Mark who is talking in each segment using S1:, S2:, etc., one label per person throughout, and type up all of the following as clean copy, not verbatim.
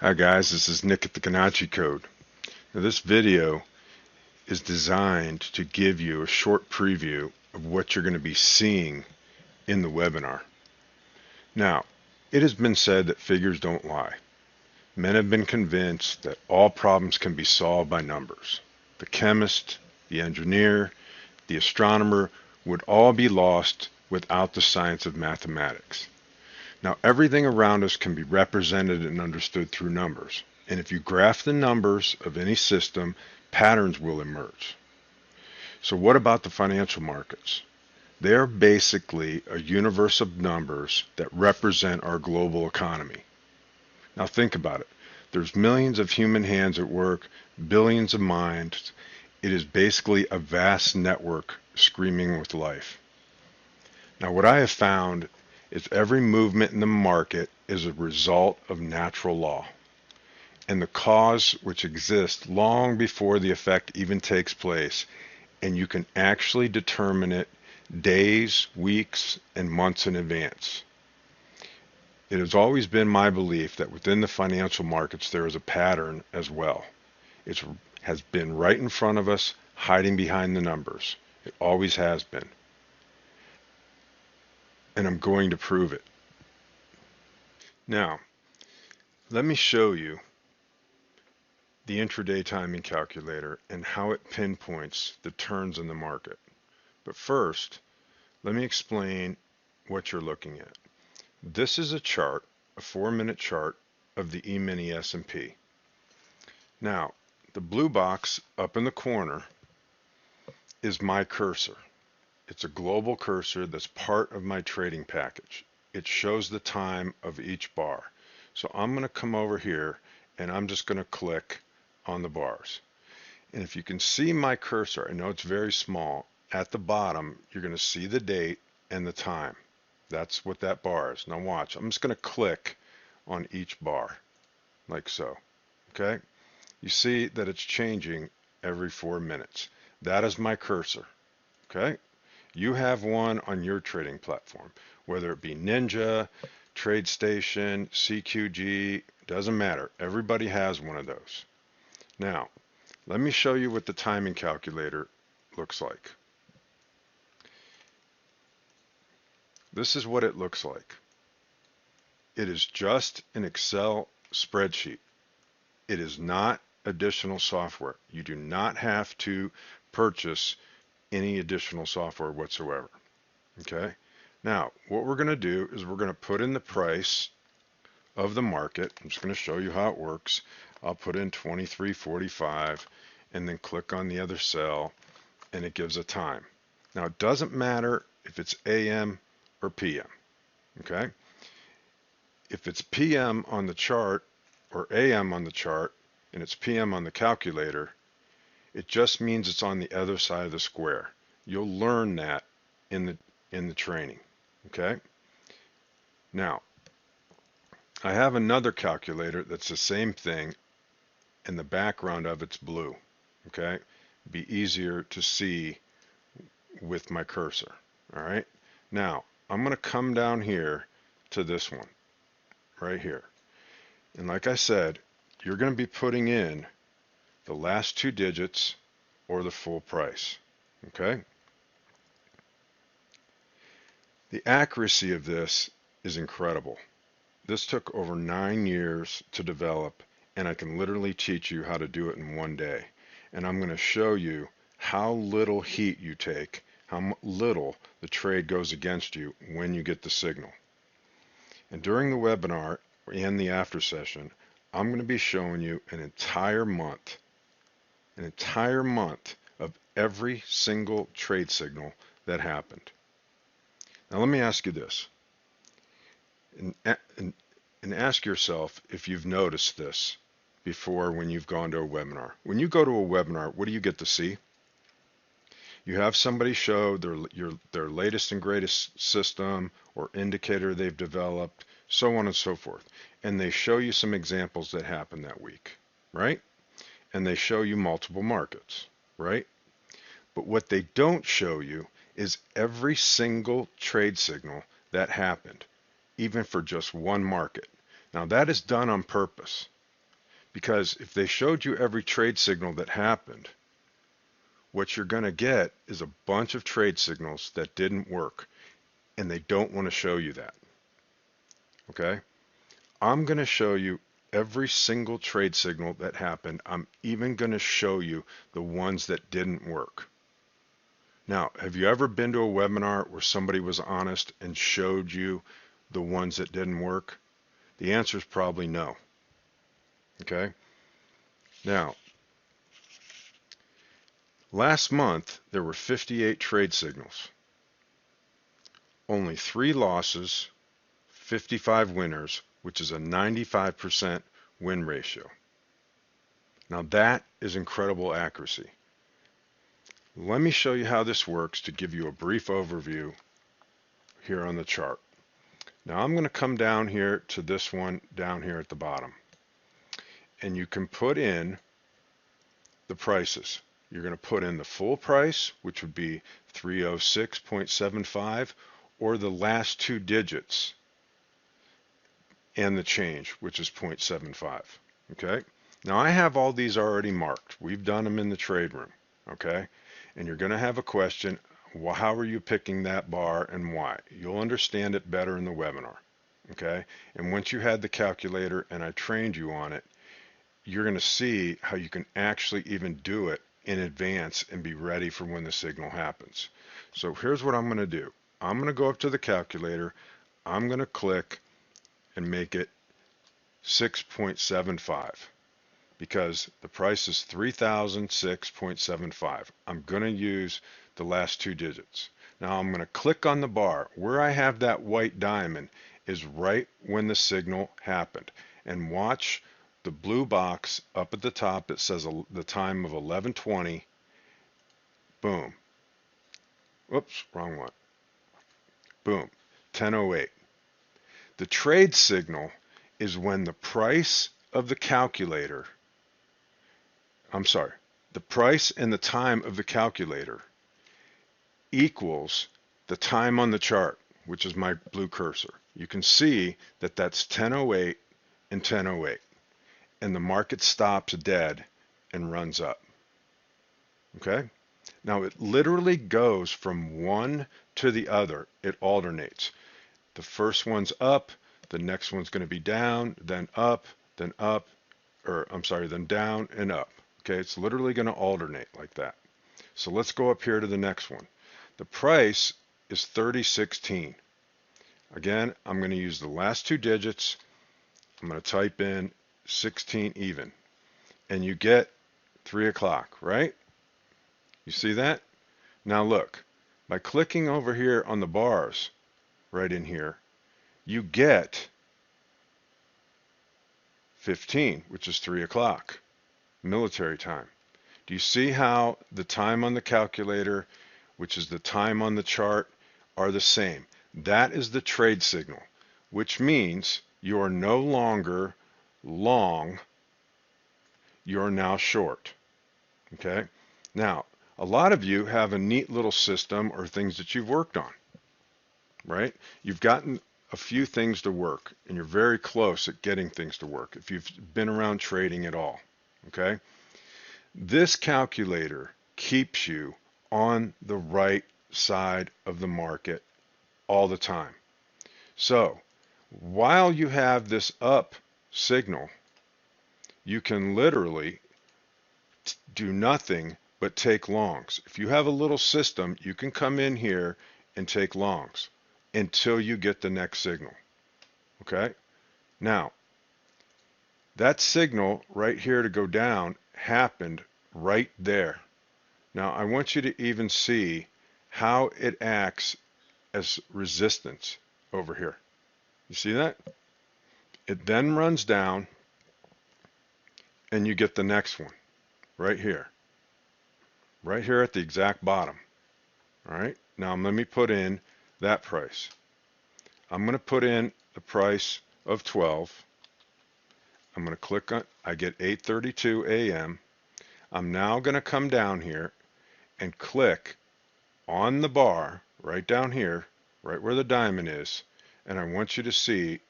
S1: Hi guys, this is Nick at the GANNacci Code. Now this video is designed to give you a short preview of what you're going to be seeing in the webinar. Now, it has been said that figures don't lie. Men have been convinced that all problems can be solved by numbers. The chemist, the engineer, the astronomer would all be lost without the science of mathematics. Now, everything around us can be represented and understood through numbers. And if you graph the numbers of any system, patterns will emerge. So what about the financial markets? They're basically a universe of numbers that represent our global economy. Now think about it. There's millions of human hands at work, billions of minds. It is basically a vast network screaming with life. Now what I have found is every movement in the market is a result of natural law, and the cause which exists long before the effect even takes place, and you can actually determine it days, weeks, and months in advance. It has always been my belief that within the financial markets there is a pattern as well. It has been right in front of us, hiding behind the numbers. It always has been. And I'm going to prove it. Now, let me show you the intraday timing calculator and how it pinpoints the turns in the market. But first, let me explain what you're looking at. This is a chart, a 4-minute chart of the E-mini S&P. Now, the blue box up in the corner is my cursor. It's a global cursor that's part of my trading package. It shows the time of each bar. So I'm going to come over here and I'm just going to click on the bars. And if you can see my cursor, I know it's very small, at the bottom you're going to see the date and the time. That's what that bar is. Now watch, I'm just going to click on each bar like so. Okay? You see that it's changing every 4 minutes. That is my cursor. Okay? You have one on your trading platform, whether it be Ninja, TradeStation, CQG, doesn't matter. Everybody has one of those. Now, let me show you what the timing calculator looks like. This is what it looks like. It is just an Excel spreadsheet. It is not additional software. You do not have to purchase any additional software whatsoever. Okay? Now, what we're going to do is we're going to put in the price of the market. I'm just going to show you how it works. I'll put in 23.45 and then click on the other cell and it gives a time. Now, it doesn't matter if it's AM or PM. Okay? If it's PM on the chart or AM on the chart and it's PM on the calculator, it just means it's on the other side of the square. You'll learn that in the training. Okay? Now, I have another calculator that's the same thing and the background of it's blue. Okay? Be easier to see with my cursor. All right? Now, I'm going to come down here to this one right here. And like I said, you're going to be putting in the last 2 digits or the full price. Okay? The accuracy of this is incredible. This took over 9 years to develop, and I can literally teach you how to do it in 1 day. And I'm going to show you how little heat you take, how little the trade goes against you when you get the signal. And during the webinar and the after session, I'm going to be showing you an entire month of every single trade signal that happened. Now let me ask you this, and ask yourself if you've noticed this before when you've gone to a webinar. When you go to a webinar, what do you get to see? You have somebody show their latest and greatest system or indicator they've developed, so on and so forth. And they show you some examples that happened that week, right? And they show you multiple markets, right? But what they don't show you is every single trade signal that happened, even for just one market. Now that is done on purpose. Because if they showed you every trade signal that happened, what you're going to get is a bunch of trade signals that didn't work, and they don't want to show you that. Okay? I'm going to show you every single trade signal that happened. I'm even going to show you the ones that didn't work. Now, have you ever been to a webinar where somebody was honest and showed you the ones that didn't work? The answer is probably no. Okay? Now, last month there were 58 trade signals. Only 3 losses, 55 winners, which is a 95% win ratio. Now that is incredible accuracy. Let me show you how this works to give you a brief overview here on the chart. Now I'm going to come down here to this one down here at the bottom. And you can put in the prices. You're going to put in the full price, which would be 306.75, or the last 2 digits and the change, which is 0.75. Okay? Now I have all these already marked. We've done them in the trade room. Okay? And you're going to have a question, well, how are you picking that bar and why? You'll understand it better in the webinar. Okay? And once you had the calculator and I trained you on it, you're going to see how you can actually even do it in advance and be ready for when the signal happens. So here's what I'm going to do. I'm going to go up to the calculator. I'm going to click and make it 6.75 because the price is 3006.75. I'm going to use the last 2 digits. Now I'm going to click on the bar. Where I have that white diamond is right when the signal happened. And watch the blue box up at the top that says the time of 11:20. Boom. Whoops, wrong one. Boom, 10:08. The trade signal is when the price of the calculator, the price and the time of the calculator equals the time on the chart, which is my blue cursor. You can see that that's 10:08 and 10:08. And the market stops dead and runs up. Okay? Now it literally goes from one to the other. It alternates. The first one's up, the next one's going to be down, then up, then up, then down and up. Okay, it's literally going to alternate like that. So let's go up here to the next one. The price is 3016. Again, I'm going to use the last 2 digits. I'm going to type in 16 even. And you get 3 o'clock, right? You see that? Now look, by clicking over here on the bars, right in here, you get 15, which is 3 o'clock, military time. Do you see how the time on the calculator, which is the time on the chart, are the same? That is the trade signal, which means you are no longer long, you're now short. Okay? Now, a lot of you have a neat little system or things that you've worked on, right? You've gotten a few things to work, and you're very close at getting things to work if you've been around trading at all, okay? This calculator keeps you on the right side of the market all the time. So, while you have this up signal, you can literally do nothing but take longs. If you have a little system, you can come in here and take longs until you get the next signal. Okay? Now, that signal right here to go down happened right there. Now, I want you to even see how it acts as resistance over here. You see that? It then runs down and you get the next one right here. Right here at the exact bottom. All right? Now, let me put in that price. I'm going to put in the price of 12. I'm going to click on, I get 8:32 a.m. I'm now going to come down here and click on the bar right down here, right where the diamond is, and I want you to see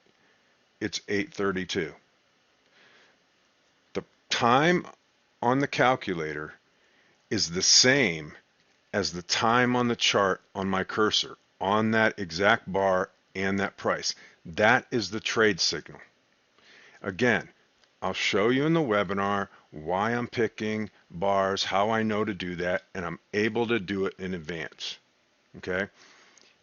S1: it's 8:32. The time on the calculator is the same as the time on the chart on my cursor, on that exact bar and that price. That is the trade signal. Again, I'll show you in the webinar why I'm picking bars, how I know to do that, and I'm able to do it in advance. Okay?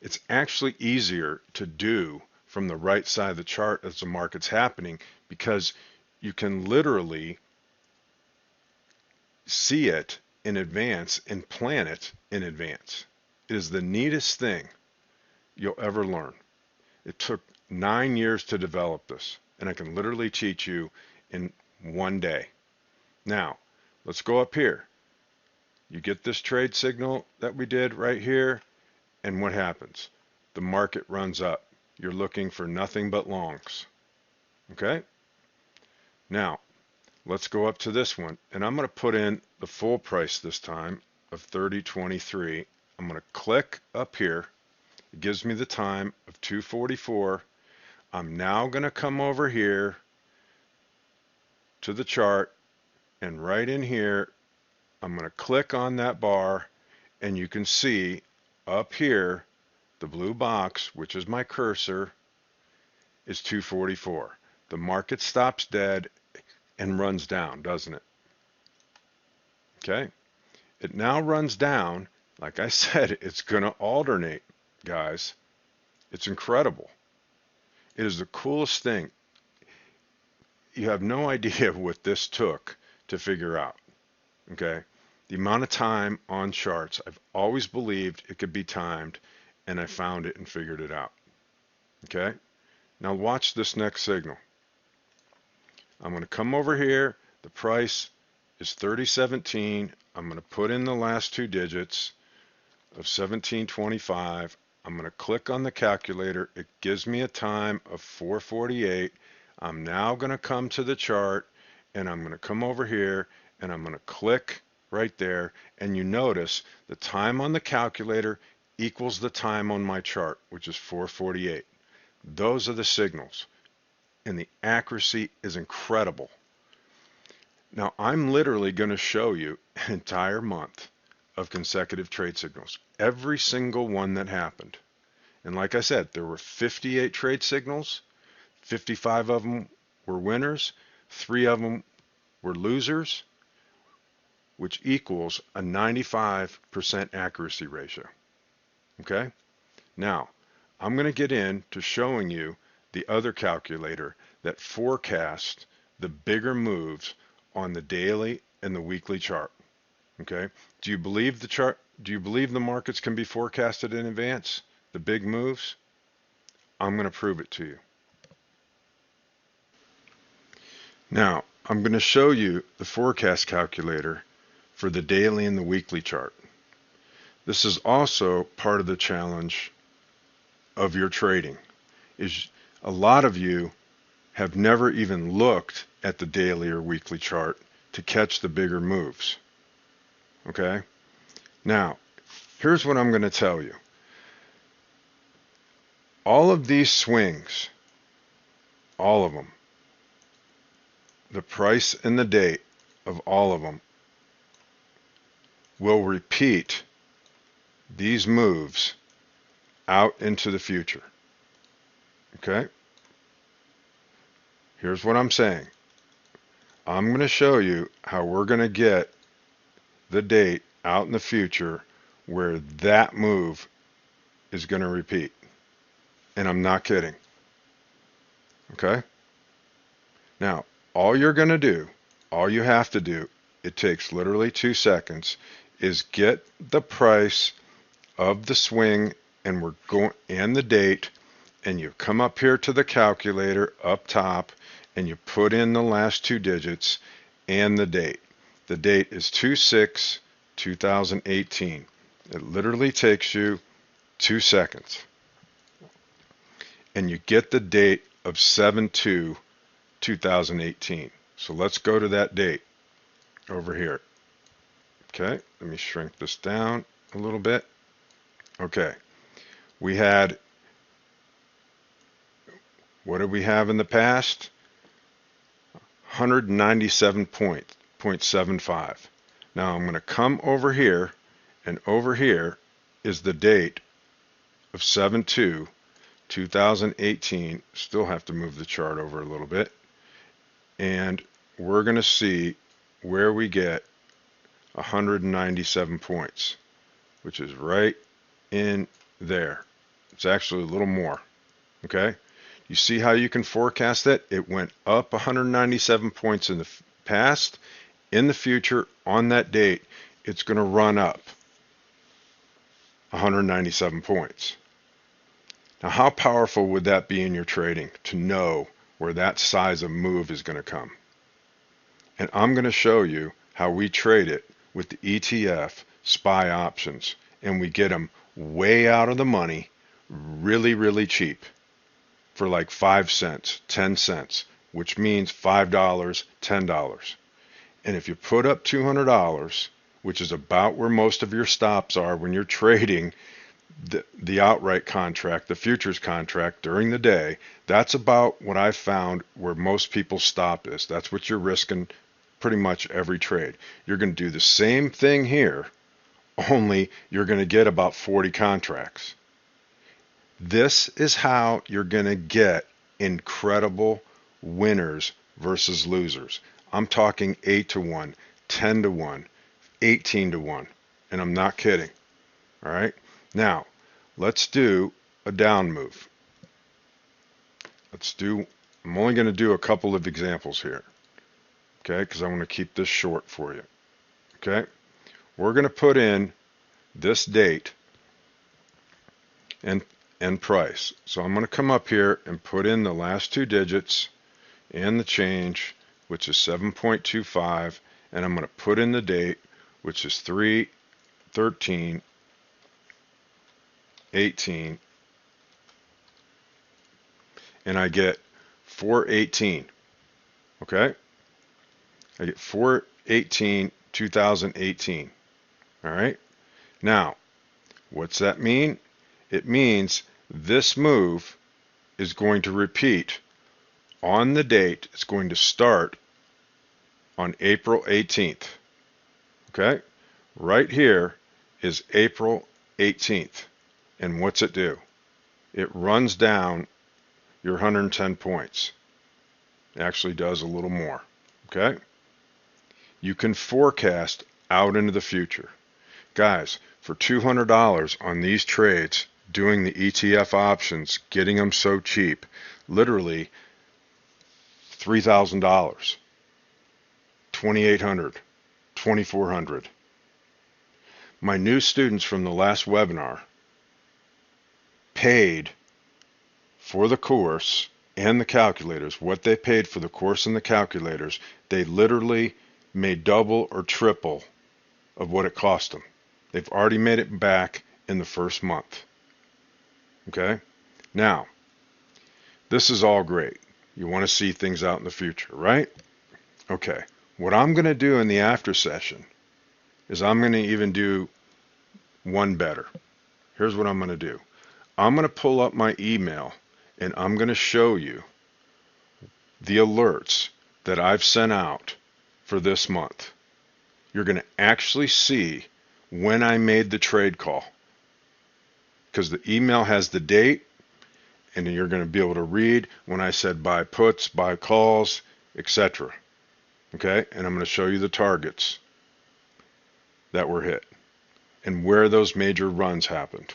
S1: It's actually easier to do from the right side of the chart as the market's happening, because you can literally see it in advance and plan it in advance. It is the neatest thing you'll ever learn. It took 9 years to develop this, and I can literally teach you in one day. Now, let's go up here. You get this trade signal that we did right here, and what happens? The market runs up. You're looking for nothing but longs. Okay? Now, let's go up to this one, and I'm going to put in the full price this time of 30.23. I'm going to click up here. It gives me the time of 2:44. I'm now going to come over here to the chart, and right in here, I'm going to click on that bar, and you can see up here, the blue box, which is my cursor, is 2:44. The market stops dead and runs down, doesn't it? Okay. It now runs down. Like I said, it's going to alternate, guys. It's incredible. It is the coolest thing. You have no idea what this took to figure out. Okay. The amount of time on charts, I've always believed it could be timed, and I found it and figured it out. Okay. Now watch this next signal. I'm going to come over here. The price is 30.17. I'm going to put in the last two digits of 17.25. I'm going to click on the calculator. It gives me a time of 4:48. I'm now going to come to the chart, and I'm going to come over here, and I'm going to click right there, and you notice the time on the calculator equals the time on my chart, which is 4:48. Those are the signals, and the accuracy is incredible. Now, I'm literally going to show you an entire month of consecutive trade signals, every single one that happened. And like I said, there were 58 trade signals, 55 of them were winners, 3 of them were losers, which equals a 95% accuracy ratio. Okay? Now, I'm going to get into showing you the other calculator that forecasts the bigger moves on the daily and the weekly chart. Okay? Do you believe the chart? Do you believe the markets can be forecasted in advance? The big moves? I'm going to prove it to you. Now, I'm going to show you the forecast calculator for the daily and the weekly chart. This is also part of the challenge of your trading. Is a lot of you have never even looked at the daily or weekly chart to catch the bigger moves. Okay? Now, here's what I'm going to tell you. All of these swings, all of them, the price and the date of all of them will repeat these moves out into the future. Okay? Here's what I'm saying. I'm going to show you how we're going to get the date out in the future where that move is going to repeat. And I'm not kidding. Okay? Now, all you're going to do, all you have to do, it takes literally 2 seconds, is get the price of the swing and we're going and the date, and you come up here to the calculator up top and you put in the last 2 digits and the date. The date is 2/6/2018. It literally takes you 2 seconds. And you get the date of 7/2/2018. So let's go to that date over here. Okay, let me shrink this down a little bit. Okay, we had, what did we have in the past? 197.75. Now I'm going to come over here, and over here is the date of 7/2/2018. Still have to move the chart over a little bit. And we're going to see where we get 197 points, which is right in there. It's actually a little more. Okay? You see how you can forecast that? It went up 197 points in the past. In the future, on that date, it's going to run up 197 points. Now, how powerful would that be in your trading to know where that size of move is going to come? And I'm going to show you how we trade it with the ETF SPY options, and we get them way out of the money, really, really cheap, for like 5 cents, 10 cents, which means $5, $10. And if you put up $200, which is about where most of your stops are when you're trading the outright contract, the futures contract during the day, that's about what I found where most people's stop is. That's what you're risking pretty much every trade. You're going to do the same thing here, only you're going to get about 40 contracts. This is how you're going to get incredible winners versus losers. I'm talking 8-1, 10-1, 18-1, and I'm not kidding. All right? Now, let's do a down move. I'm only going to do a couple of examples here, okay, because I want to keep this short for you. Okay? We're going to put in this date and price. So I'm going to come up here and put in the last two digits and the change, which is 7.25, and I'm going to put in the date, which is 3/13/18, and I get 4/18. Okay? I get 4/18/2018. All right? Now, what's that mean? It means this move is going to repeat on the date. It's going to start on April 18th. Okay? Right here is April 18th. And what's it do? It runs down your 110 points. It actually does a little more. Okay? You can forecast out into the future. Guys, for $200 on these trades, doing the ETF options, getting them so cheap, literally $3,000, $2,800, $2,400. My new students from the last webinar paid for the course and the calculators. What they paid for the course and the calculators, they literally made double or triple of what it cost them. They've already made it back in the first month. Okay? Now, this is all great. You want to see things out in the future, right? Okay. What I'm going to do in the after session is I'm going to even do one better. Here's what I'm going to do. I'm going to pull up my email and I'm going to show you the alerts that I've sent out for this month. You're going to actually see when I made the trade call, because the email has the date, and you're going to be able to read when I said buy puts, buy calls, etc. Okay? And I'm going to show you the targets that were hit and where those major runs happened.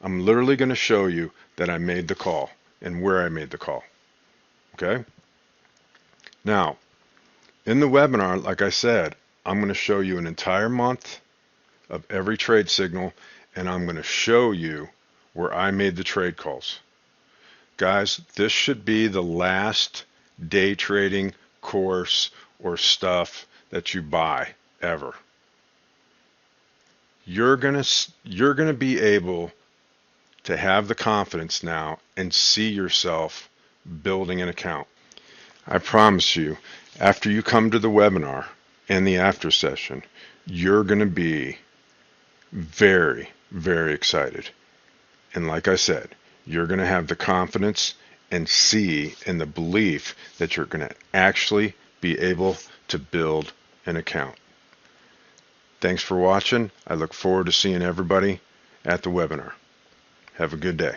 S1: I'm literally going to show you that I made the call and where I made the call. Okay? Now, in the webinar, like I said, I'm going to show you an entire month of every trade signal, and I'm going to show you where I made the trade calls. Guys, this should be the last day trading course or stuff that you buy ever. You're going to be able to have the confidence now and see yourself building an account. I promise you, after you come to the webinar and the after session, you're going to be very, very excited. And like I said, you're going to have the confidence and see and the belief that you're going to actually be able to build an account. Thanks for watching. I look forward to seeing everybody at the webinar. Have a good day.